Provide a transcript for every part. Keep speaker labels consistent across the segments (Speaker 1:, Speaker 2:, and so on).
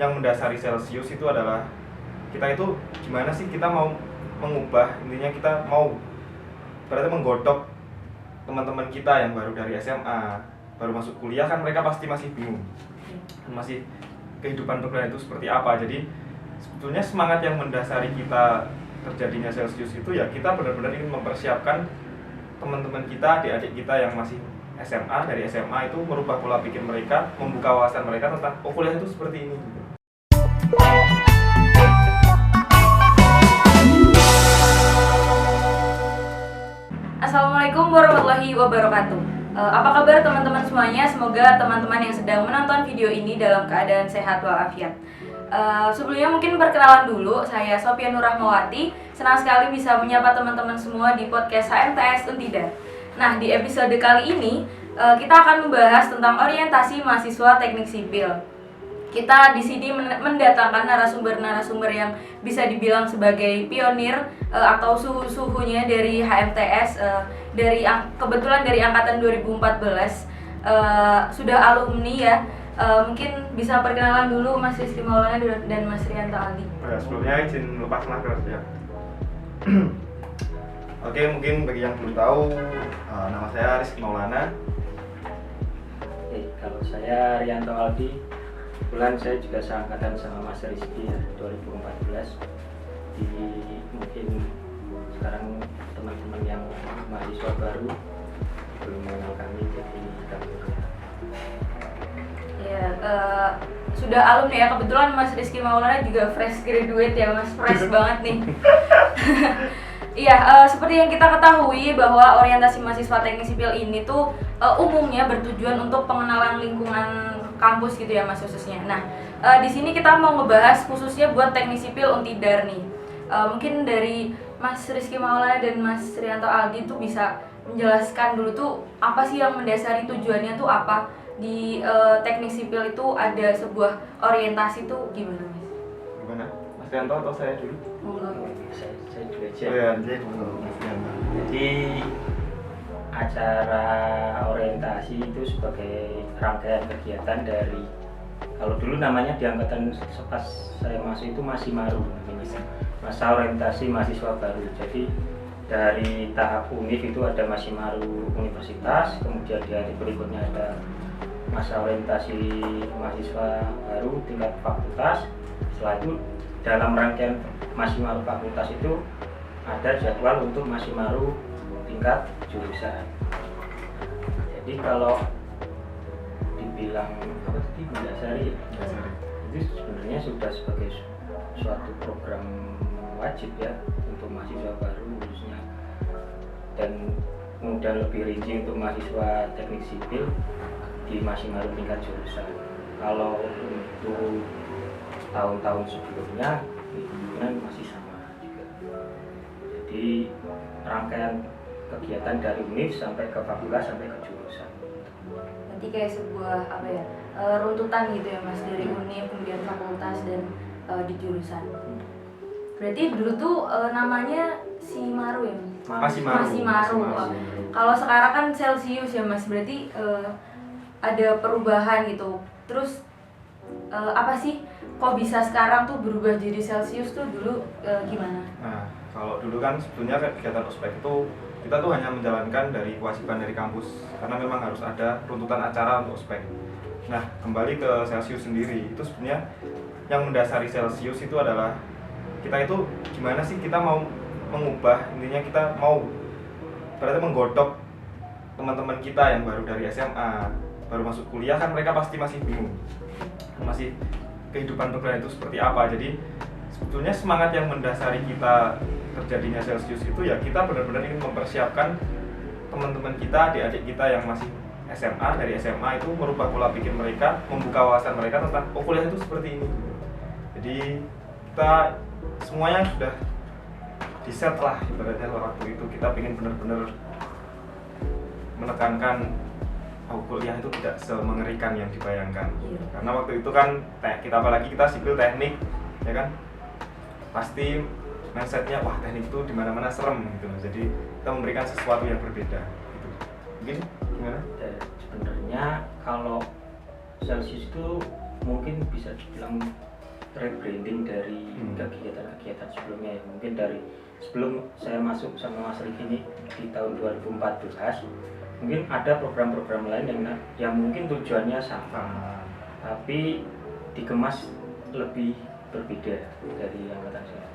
Speaker 1: Yang mendasari Celsius itu adalah kita itu gimana sih kita mau mengubah, intinya kita mau berarti menggodok teman-teman kita yang baru dari SMA, baru masuk kuliah kan mereka pasti masih bingung, masih kehidupan perkuliahan itu seperti apa. Jadi sebetulnya semangat yang mendasari kita terjadinya Celsius itu ya kita benar-benar ingin mempersiapkan teman-teman kita, adik-adik kita yang masih SMA, dari SMA itu merubah pola pikir mereka, membuka wawasan mereka tentang kuliah itu seperti ini.
Speaker 2: Assalamualaikum warahmatullahi wabarakatuh. Apa kabar teman-teman semuanya? Semoga teman-teman yang sedang menonton video ini dalam keadaan sehat walafiat. Sebelumnya mungkin perkenalan dulu, saya Sophia Nur Rahmawati. Senang sekali bisa menyapa teman-teman semua di podcast HMTS Untidar. Nah, di episode kali ini kita akan membahas tentang orientasi mahasiswa teknik sipil. Kita di sini mendatangkan narasumber-narasumber yang bisa dibilang sebagai pionir atau suhu-suhunya dari HMTS, kebetulan dari angkatan 2014, sudah alumni ya. Mungkin bisa perkenalan dulu Mas Rizky Maulana dan Mas Rianto Aldi.
Speaker 1: Ya, sebelumnya izin lepas masker ya. Oke, mungkin bagi yang belum tahu, nama saya Rizky Maulana.
Speaker 3: Kalau saya Rianto Aldi, kebetulan saya juga seangkatan sama Mas Rizky ya, 2014. Mungkin sekarang teman-teman yang mahasiswa baru belum mengenal kami, jadi kami
Speaker 2: Ya, sudah alumni ya, kebetulan Mas Rizky Maulana juga fresh graduate ya Mas, fresh banget nih. Iya, seperti yang kita ketahui bahwa orientasi mahasiswa teknik sipil ini tuh umumnya bertujuan untuk pengenalan lingkungan kampus gitu ya Mas khususnya. Nah, di sini kita mau ngebahas khususnya buat teknik sipil Untidar nih. Mungkin dari Mas Rizky Maulana dan Mas Rianto Aldi tuh bisa menjelaskan dulu tuh apa sih yang mendasari tujuannya tuh apa di teknik sipil itu ada sebuah orientasi tuh gimana Mas?
Speaker 1: Gimana? Mas Rianto atau saya dulu?
Speaker 3: saya dulu aja.
Speaker 1: Oh ya, Mas Rianto.
Speaker 3: Jadi acara orientasi itu sebagai rangkaian kegiatan dari, kalau dulu namanya di angkatan pas saya masuk itu masih Maru, masa orientasi mahasiswa baru. Jadi dari tahap univ itu ada masih Maru universitas, kemudian di hari berikutnya ada masa orientasi mahasiswa baru tingkat fakultas. Setelah itu dalam rangkaian masih Maru fakultas itu ada jadwal untuk masih Maru tingkat jurusan. Jadi kalau dibilang apa tadi mendasari, itu sebenarnya sudah sebagai suatu program wajib ya untuk mahasiswa baru khususnya, dan kemudian lebih rinci untuk mahasiswa teknik sipil di masih Maru tingkat jurusan. Kalau untuk tahun-tahun sebelumnya kemungkinan masih sama juga. Jadi rangkaian kegiatan dari univ sampai ke fakultas sampai ke jurusan.
Speaker 2: Nanti kayak sebuah apa ya, runtutan gitu ya Mas, dari univ kemudian fakultas dan di jurusan. Berarti dulu tuh namanya si Maru ya Mas? Masih Maru. Kalau sekarang kan Celsius ya Mas, berarti ada perubahan gitu. Terus apa sih kok bisa sekarang tuh berubah jadi Celsius tuh dulu gimana?
Speaker 1: Nah, kalau dulu kan sebetulnya kegiatan ospek itu kita tuh hanya menjalankan dari kewajiban dari kampus karena memang harus ada runtutan acara untuk ospek. Nah, kembali ke Celsius sendiri, itu sebenarnya yang mendasari Celsius itu adalah kita itu gimana sih kita mau mengubah, intinya kita mau berarti menggodok teman-teman kita yang baru dari SMA, baru masuk kuliah kan mereka pasti masih bingung, masih kehidupan perkuliahan itu seperti apa. Jadi sebetulnya semangat yang mendasari kita terjadinya Celsius itu ya kita benar-benar ingin mempersiapkan teman-teman kita, adik-adik kita yang masih SMA, dari SMA itu merubah pola pikir mereka, membuka wawasan mereka tentang kuliah itu seperti ini. Jadi kita semuanya sudah di set lah ibaratnya waktu itu. Kita ingin benar-benar menekankan kuliah itu tidak semengerikan yang dibayangkan. Karena waktu itu kan kita apalagi kita sipil teknik ya kan, pasti mindsetnya wah teknik itu dimana-mana serem gitu. Jadi kita memberikan sesuatu yang berbeda gitu. Mungkin gimana?
Speaker 3: Sebenarnya kalau Celsius itu mungkin bisa dibilang rebranding dari kegiatan-kegiatan sebelumnya ya. Mungkin dari sebelum saya masuk sama Mas Riki ini di tahun 2014, mungkin ada program-program lain yang mungkin tujuannya sama, tapi dikemas lebih berbeda dari angkatan saya.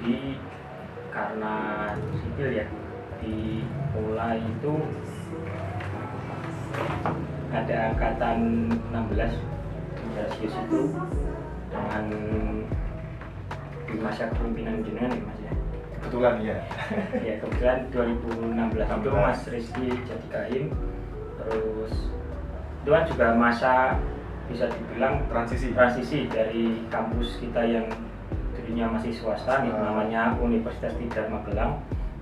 Speaker 3: Jadi karena sipil ya, dimulai itu ada angkatan 16 Celsius itu dengan di masa kepemimpinan jenengan ya Mas ya.
Speaker 1: Kebetulan ya.
Speaker 3: Ya kebetulan 2016 itu Mas Rizky Jatikain, terus itu kan juga masa bisa dibilang transisi dari kampus kita yang dulunya masih swasta nih, namanya Universitas Tidar Magelang.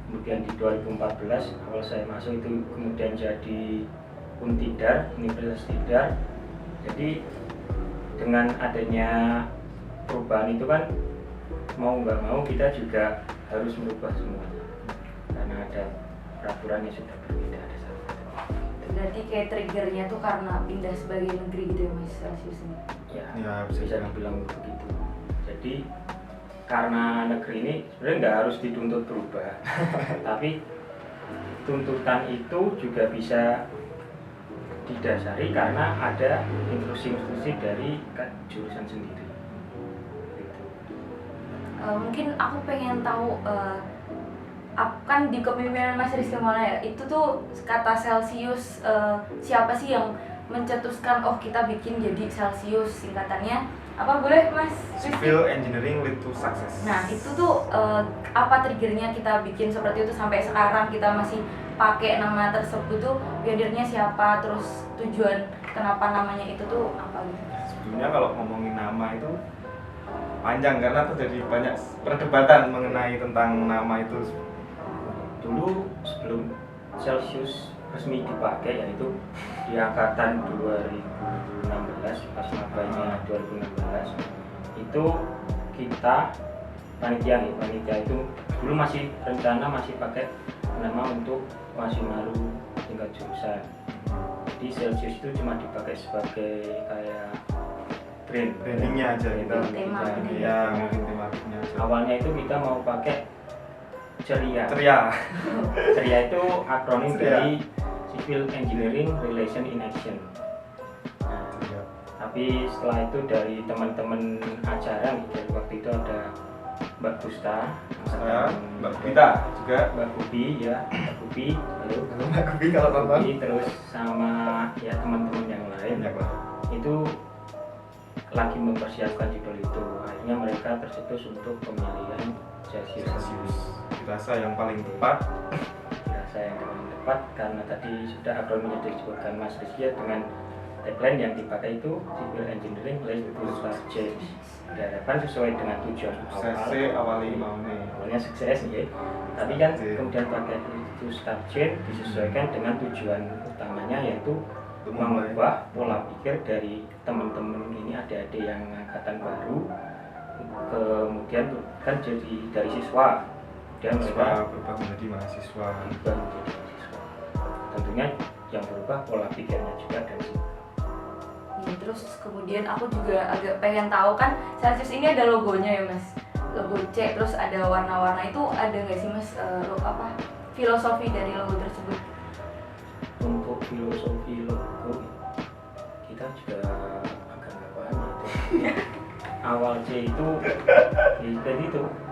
Speaker 3: Kemudian di 2014 awal saya masuk itu kemudian jadi Untidar, Universitas Tidar. Jadi dengan adanya perubahan itu kan mau nggak mau kita juga harus merubah semuanya karena ada peraturan yang sudah berbeda.
Speaker 2: Berarti kayak triggernya tuh karena pindah sebagai negeri gitu ya Mas Celsius ini?
Speaker 3: Ya bisa dibilang begitu. Jadi karena negeri ini sebenarnya nggak harus dituntut berubah, tapi tuntutan itu juga bisa didasari karena ada instruksi-instruksi dari jurusan sendiri. Gitu.
Speaker 2: Mungkin aku pengen tahu kan di kepemimpinan Mas Rizky Maulana ya, itu tuh kata Celsius siapa sih yang mencetuskan oh kita bikin jadi Celsius, singkatannya apa boleh Mas Rizky?
Speaker 1: Civil Engineering Lead to Success.
Speaker 2: Nah itu tuh apa triggernya kita bikin seperti itu sampai sekarang kita masih pakai nama tersebut tuh, pionirnya siapa, terus tujuan kenapa namanya itu tuh apa gitu?
Speaker 1: Sebelumnya kalau ngomongin nama itu panjang karena terjadi banyak perdebatan mengenai tentang nama itu.
Speaker 3: Dulu sebelum Celsius resmi dipakai yaitu di angkatan 2016 pas mabanya 2016 itu kita panitia itu dulu masih rencana masih pakai nama untuk Wasimaru tingkat jurusan. Jadi Celsius itu cuma dipakai sebagai kayak
Speaker 1: brandingnya aja kita
Speaker 2: tema
Speaker 1: ya mungkin tematiknya aja.
Speaker 3: Awalnya itu kita mau pakai Ceria itu akronim dari Civil Engineering Relation in Action. Nah, tapi setelah itu dari teman-teman acara nih, dari waktu itu ada Mbak Gusta,
Speaker 1: Mbak Gita juga,
Speaker 3: Mbak Kubi ya, Mbak Kubi, halo
Speaker 1: Mbak Kubi kalau nonton,
Speaker 3: terus sama ya teman-teman yang lain itu lagi mempersiapkan judul itu. Akhirnya mereka tercetus untuk pemilihan Celsius.
Speaker 1: Dirasa yang paling tepat.
Speaker 3: Karena tadi sudah akronimnya disebutkan Mas Rizky dengan tagline yang dipakai itu Civil Engineering Lead to Success. Diharapkan sesuai dengan tujuan awalnya sukses ya. Tapi kan kemudian pakai itu start change disesuaikan dengan tujuan utamanya yaitu mengubah pola pikir dari teman-teman ini adik-adik yang angkatan baru, kemudian kan jadi dari siswa dan mereka
Speaker 1: berubah menjadi mahasiswa.
Speaker 3: Tentunya yang berubah pola pikirnya juga dan
Speaker 2: ya, terus kemudian aku juga agak pengen tahu kan Celsius ini ada logonya ya Mas, logo C, terus ada warna-warna itu ada nggak sih Mas filosofi dari logo tersebut?
Speaker 3: Untuk filosofi logo kita juga agak nggak paham itu. Awal C itu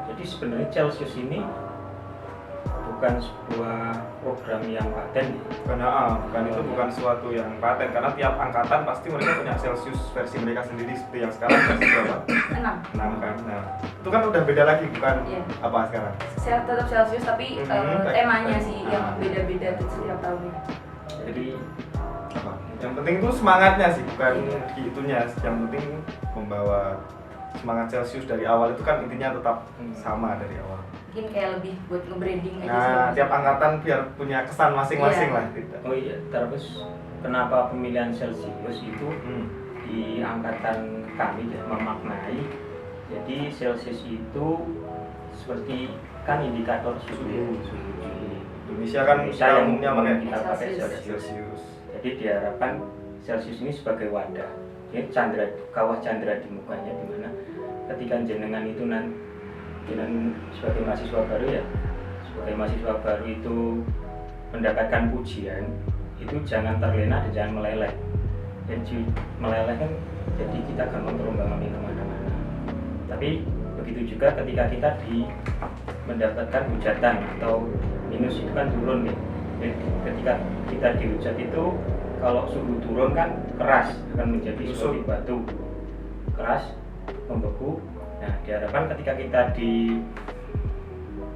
Speaker 3: jadi sebenarnya Celsius ini bukan sebuah program yang paten.
Speaker 1: Bukan itu bukan suatu yang paten karena tiap angkatan pasti mereka punya Celsius versi mereka sendiri seperti yang sekarang versi berapa? 6 kan. Nah, itu kan udah beda lagi bukan apa sekarang?
Speaker 2: Tetap Celsius tapi temanya sih yang beda-beda setiap tahunnya.
Speaker 3: Jadi
Speaker 1: apa? Yang penting itu semangatnya sih bukan itunya. Yang penting membawa semangat Celsius dari awal itu kan intinya tetap sama dari awal.
Speaker 2: Mungkin kayak lebih buat nge-branding aja
Speaker 1: sih. Nah, tiap angkatan biar punya kesan masing-masing lah.
Speaker 3: Oh iya, terus kenapa pemilihan Celsius itu di angkatan kami ya, memaknai. Jadi Celsius itu seperti kan indikator suhu di
Speaker 1: Indonesia kan
Speaker 3: yang
Speaker 1: umumnya
Speaker 3: kita pakai
Speaker 1: Celsius.
Speaker 3: Jadi diharapkan Celsius ini sebagai wadah ini kawah candra di mukanya, dimana ketika jenengan itu jenengan sebagai mahasiswa baru ya, sebagai mahasiswa baru itu mendapatkan pujian, itu jangan terlena dan jangan meleleh. Jadi meleleh kan jadi kita gampang terombang-ambing kemana-mana. Tapi begitu juga ketika kita mendapatkan hujatan atau minus itu kan turun nih. Jadi ketika kita dihujat itu kalau suhu turun kan keras, akan menjadi seperti batu keras, membeku. Nah, diharapkan ketika kita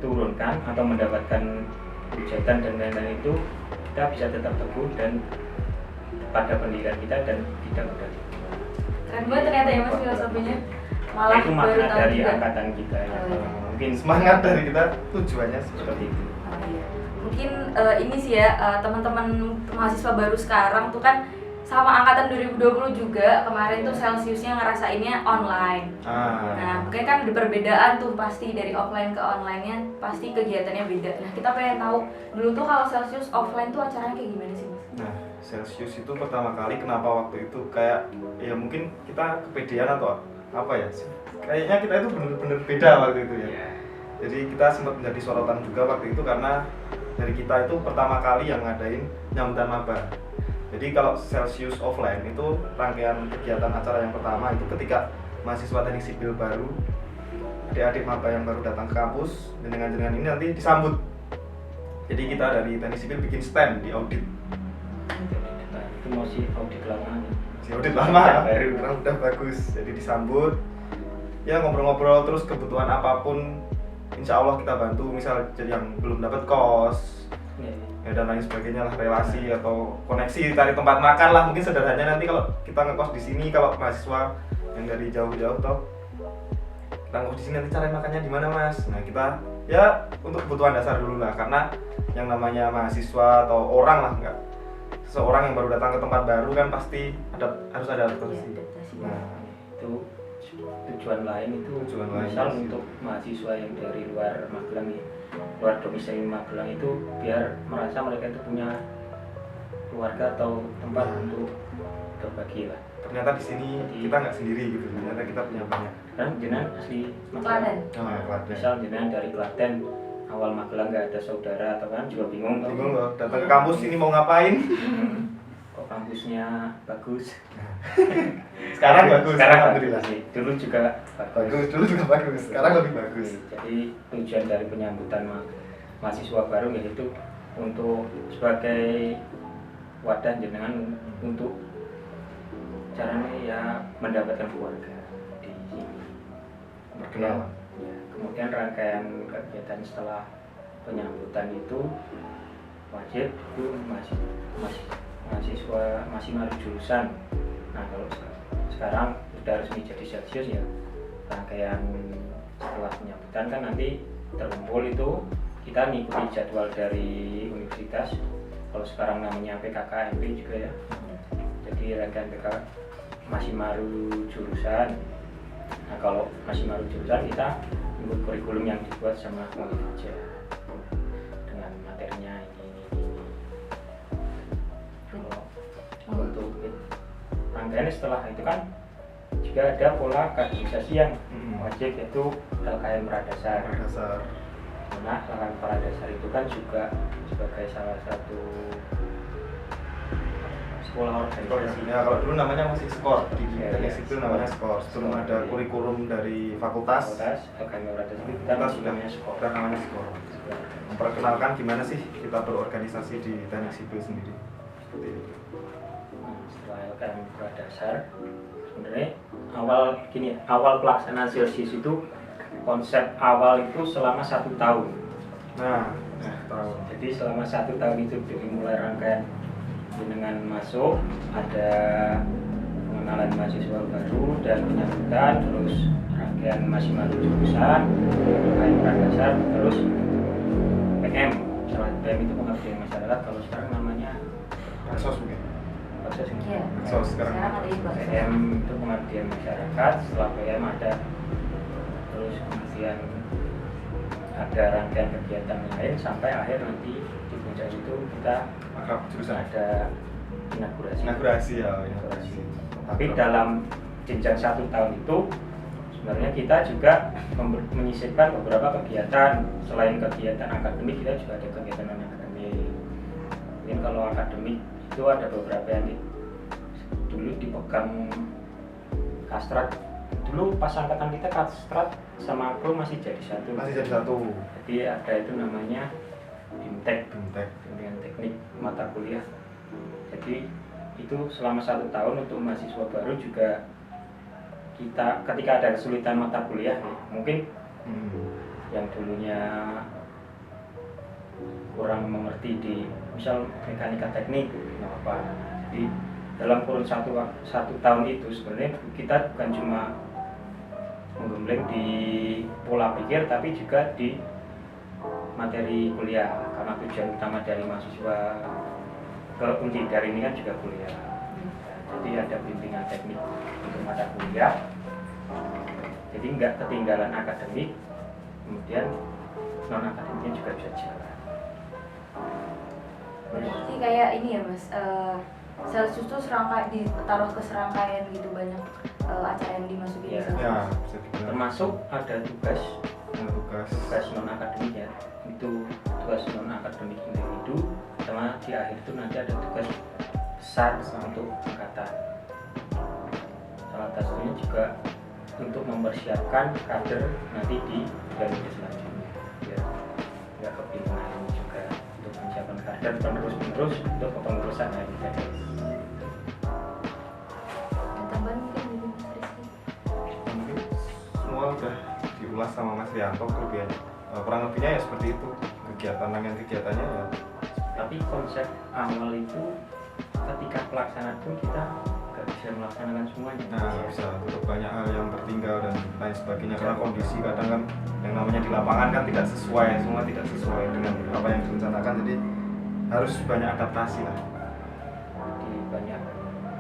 Speaker 3: diturunkan atau mendapatkan hujatan dan lain-lain itu, kita bisa tetap teguh dan pada pendirian kita dan tidak mudah.
Speaker 2: Keren banget ternyata ya Mas filosofinya. Malah
Speaker 3: itu
Speaker 2: baru
Speaker 3: makna
Speaker 2: tahu
Speaker 3: dari
Speaker 2: juga.
Speaker 3: angkatan kita ya.
Speaker 2: Oh, iya.
Speaker 3: Mungkin
Speaker 1: Semangat dari kita tujuannya
Speaker 3: seperti itu.
Speaker 2: Oh, iya. Mungkin ini sih ya teman-teman mahasiswa baru sekarang tuh kan sama angkatan 2020 juga kemarin tuh Celsiusnya ngerasainnya online. Nah, mungkin kan ada perbedaan tuh pasti dari offline ke online-nya pasti kegiatannya beda. Nah, kita pengen tahu dulu tuh kalau Celsius offline tuh acaranya kayak gimana sih Mas?
Speaker 1: Nah, Celsius itu pertama kali kenapa waktu itu kayak ya mungkin kita kepedean atau apa ya? Kayaknya kita itu bener-bener beda waktu itu ya. Jadi kita sempat menjadi sorotan juga waktu itu karena dari kita itu pertama kali yang ngadain nyambutan maba. Jadi kalau Celsius offline itu rangkaian kegiatan acara yang pertama itu ketika mahasiswa teknik sipil baru, adik-adik maba yang baru datang ke kampus dengan ini nanti disambut. Jadi kita dari teknik sipil bikin stand di audit.
Speaker 3: Itu masih audit lama.
Speaker 1: Si audit lama, baru udah bagus. Jadi disambut, ya ngobrol-ngobrol terus kebutuhan apapun, insya Allah kita bantu. Misal yang belum dapat kos, ya dan lain sebagainya lah, relasi atau koneksi, cari tempat makan lah. Mungkin sederhananya nanti kalau kita ngekos di sini, kalau mahasiswa yang dari jauh-jauh toh kita ngekos di sini nanti cari makannya di mana Mas? Nah kita ya untuk kebutuhan dasar dulu lah, karena yang namanya mahasiswa atau orang lah, enggak seseorang yang baru datang ke tempat baru kan pasti harus ada adaptasi. Nah
Speaker 3: itu tujuan lain itu misal untuk mahasiswa yang dari luar Magelang ya, luar domisili Magelang itu biar merasa mereka itu punya keluarga atau tempat untuk berbagi lah.
Speaker 1: Ternyata di sini kita nggak sendiri gitu, ternyata kita punya banyak.
Speaker 3: Kan jenengan asli
Speaker 2: Klaten.
Speaker 1: Klaten.
Speaker 3: Misal jenengan dari Klaten, awal Magelang nggak ada saudara atau kan juga bingung.
Speaker 1: Bingung loh, datang ke kampus ini mau ngapain?
Speaker 3: Kok kampusnya bagus?
Speaker 1: Sekarang bagus,
Speaker 3: sekarang
Speaker 1: alhamdulillah.
Speaker 3: bagus. Dulu juga
Speaker 1: Bagus, dulu juga bagus, sekarang lebih bagus.
Speaker 3: Jadi tujuan dari penyambutan mahasiswa baru yaitu untuk sebagai wadah jenengan untuk caranya ya mendapatkan keluarga di sini.
Speaker 1: Perkenalan.
Speaker 3: Ya, kemudian rangkaian kegiatan setelah penyambutan itu wajib itu mahasiswa masih mari jurusan. Nah kalau sekarang sudah resmi jadi Celsius ya, rangkaian setelah penyambutan kan nanti terkumpul itu kita mengikuti jadwal dari universitas. Kalau sekarang namanya PKKMP juga ya, jadi rangkaian PK masih maru jurusan. Nah kalau masih maru jurusan kita ikut kurikulum yang dibuat sama Muhammad dengan materinya ini. Kalau untuk rangkaiannya setelah itu kan juga ada pola kaderisasi yang wajib, yaitu LKM Pradasar. Nah, LKM Pradasar itu kan juga sebagai salah satu sekolah organisasi.
Speaker 1: Ya kalau dulu namanya masih skor di
Speaker 3: Ya,
Speaker 1: teknik
Speaker 3: ya,
Speaker 1: sipil
Speaker 3: skor.
Speaker 1: namanya skor. Sebelum ada kurikulum dari fakultas,
Speaker 3: LKM Pradasar itu
Speaker 1: kita
Speaker 3: kan
Speaker 1: sudah
Speaker 3: namanya skor.
Speaker 1: namanya skor. Memperkenalkan gimana sih kita berorganisasi di teknik sipil sendiri. Seperti itu.
Speaker 3: Nah, setelah LKM Pradasar, sebenarnya awal pelaksanaan Celsius itu konsep awal itu selama 1 tahun.
Speaker 1: Nah,
Speaker 3: Jadi selama 1 tahun itu dari mulai rangkaian dengan masuk, ada pengenalan mahasiswa baru dan penyambutan, terus rangkaian masih maru jurusan, rangkaian Pradasar, terus PM. Setelah PM itu pengabdian masyarakat, kalau sekarang namanya
Speaker 1: Baksos mungkin.
Speaker 3: Baksos.
Speaker 2: Iya.
Speaker 1: Baksos sekarang.
Speaker 2: Ada di Baksos.
Speaker 3: PM itu pengabdian masyarakat, setelah PM ada terus kemudian ada rangkaian kegiatan lain sampai akhir nanti di puncak itu kita
Speaker 1: Akrab jurusan.
Speaker 3: ada inaugurasi.
Speaker 1: Inaugurasi ya, inaugurasi.
Speaker 3: Tapi dalam jenjang 1 tahun itu sebenarnya kita juga menyisipkan beberapa kegiatan. Selain kegiatan akademik, kita juga ada kegiatan non akademik. Mungkin kalau akademik itu ada beberapa yang dulu dipegang Kastrat. Dulu pas angkatan kita Kastrat sama aku masih jadi satu.
Speaker 1: Masih jadi satu.
Speaker 3: Jadi ada itu namanya BIMTEK,
Speaker 1: Bimtek.
Speaker 3: bimbingan teknik mata kuliah. Jadi itu selama 1 tahun untuk mahasiswa baru juga kita ketika ada kesulitan mata kuliah ya, mungkin yang dulunya kurang mengerti di misal mekanika teknik nggak apa. Jadi dalam kurun satu tahun itu sebenarnya kita bukan cuma menggembleng di pola pikir tapi juga di materi kuliah, karena tujuan utama dari mahasiswa ke Undipar ini kan juga kuliah. Jadi ada bimbingan teknik untuk mata kuliah, jadi nggak ketinggalan akademik, kemudian non akademiknya juga bisa jalan.
Speaker 2: Berarti kayak ini ya Mas, Celsius tuh ditaruh ke serangkaian gitu, banyak acara yang dimasukin
Speaker 3: Iya.
Speaker 2: di sana.
Speaker 1: Ya, bisa dibilang.
Speaker 3: Termasuk ada tugas
Speaker 1: Tugas.
Speaker 3: non akademik ya, itu tugas non akademik individu, sama di akhir itu nanti ada tugas besar untuk angkatan. Salah satunya juga untuk mempersiapkan kader nanti di periode selanjutnya, biar nggak kebingungan juga untuk menyiapkan kader penerus untuk kepengurusan HMKS.
Speaker 2: Ada tambahan mungkin dari Mas Rizky?
Speaker 1: Mungkin semua udah diulas sama Mas Rianto kelebihannya. Kurang lebihnya ya seperti itu. Rangkaian kegiatannya ya.
Speaker 3: Tapi konsep awal itu ketika pelaksanaan pun kita nggak bisa melaksanakan semuanya.
Speaker 1: Nah, bisa tetap banyak hal yang tertinggal dan lain sebagainya karena kondisi kadang kan yang namanya di lapangan kan tidak sesuai, semua tidak sesuai dengan apa yang direncanakan, jadi harus banyak adaptasi lah.
Speaker 3: Di banyak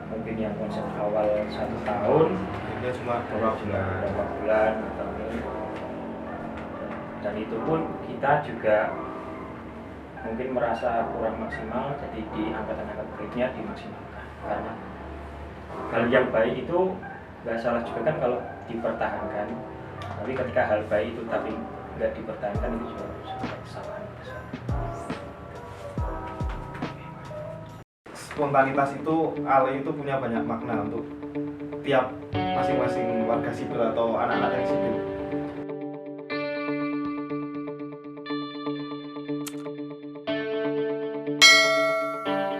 Speaker 3: mungkin yang konsep awal 1 tahun
Speaker 1: Akhirnya cuma beberapa
Speaker 3: bulan atau ini, dan itu pun kita juga mungkin merasa kurang maksimal, jadi di angkatan-angkatan berikutnya dimaksimalkan, karena hal yang baik itu nggak salah juga kan kalau dipertahankan, tapi ketika hal baik itu tapi nggak dipertahankan itu juga kesalahan besar.
Speaker 1: Spontanitas itu, Ale itu punya banyak makna untuk tiap masing-masing warga sipil atau anak-anak yang sipil.